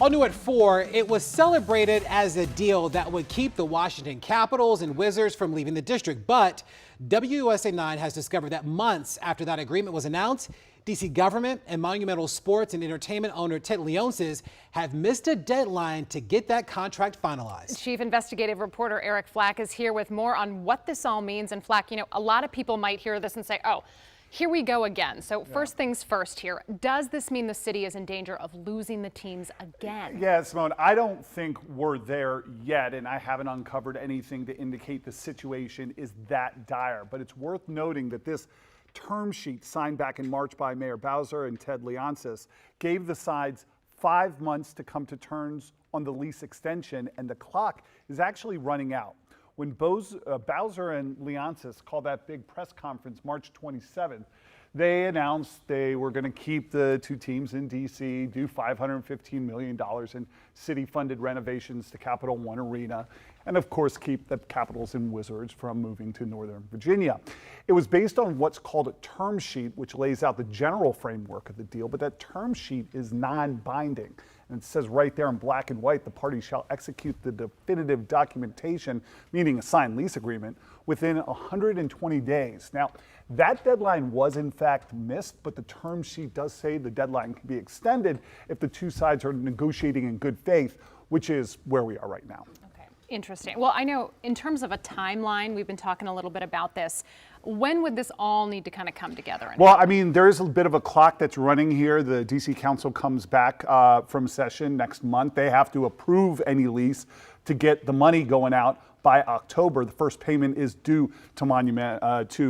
All new at 4, it was celebrated as a deal that would keep the Washington Capitals and Wizards from leaving the district. But WUSA 9 has discovered that months after that agreement was announced, D.C. government and Monumental sports and entertainment owner Ted Leonsis have missed a deadline to get that contract finalized. Chief investigative reporter Eric Flack is here with more on what this all means. And Flack, a lot of people might hear this and say, oh, here we go again. So first things first here. Does this mean the city is in danger of losing the teams again? Yeah, Simone, I don't think we're there yet, and I haven't uncovered anything to indicate the situation is that dire. But it's worth noting that this term sheet signed back in March by Mayor Bowser and Ted Leonsis gave the sides 5 months to come to terms on the lease extension, and the clock is actually running out. When Bowser and Leonsis called that big press conference March 27th, they announced they were going to keep the two teams in D.C., do $515 million in city-funded renovations to Capital One Arena, and of course keep the Capitals and Wizards from moving to Northern Virginia. It was based on what's called a term sheet, which lays out the general framework of the deal, but that term sheet is non-binding. And it says right there in black and white, the parties shall execute the definitive documentation, meaning a signed lease agreement, within 120 days. Now, that deadline was in fact missed, but the term sheet does say the deadline can be extended if the two sides are negotiating in good faith, which is where we are right now. Interesting. Well, I know in terms of a timeline, we've been talking a little bit about this. When would this all need to kind of come together? Well, I mean, there is a bit of a clock that's running here. The DC Council comes back from session next month. They have to approve any lease to get the money going out by October. The first payment is due to Monumental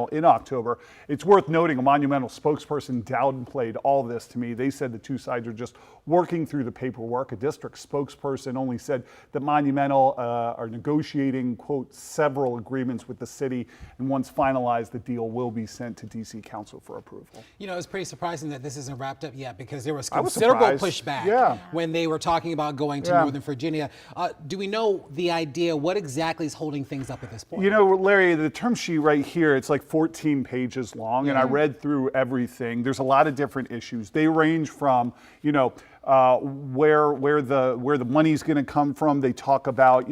in October. It's worth noting a Monumental spokesperson downplayed all this to me. They said the two sides are just working through the paperwork. A district spokesperson only said that Monumental are negotiating, quote, several agreements with the city, and once finalized, the deal will be sent to DC Council for approval. It's pretty surprising that this isn't wrapped up yet, because there was considerable pushback when they were talking about going to Northern Virginia. Do we know the idea what exactly is holding things up at this point? Larry, the term sheet right here, it's like 14 pages long, and I read through everything. There's a lot of different issues. They range from, where the money's going to come from. They talk about,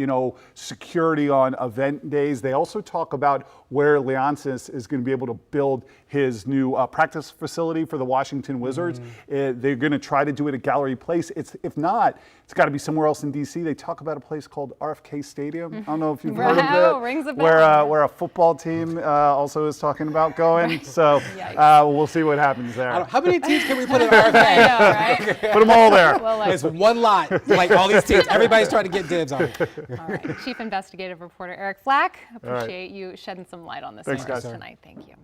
security on event days. They also talk about where Leonsis is going to be able to build his new practice facility for the Washington Wizards. They're going to try to do it at Gallery Place. If not, it's got to be somewhere else in D.C. They talk about a place called RFK Stadium. I don't know if you've heard of it. Rings a bell. Where a football team also is talking about going. So we'll see what happens there. How many teams can we put in RFK? I know, right? Put them all there. Well, it's one lot, like all these teams. Everybody's trying to get dibs on it. All right. Chief investigative reporter Eric Flack, appreciate you shedding some light on this Thanks, guys. tonight. Thank you.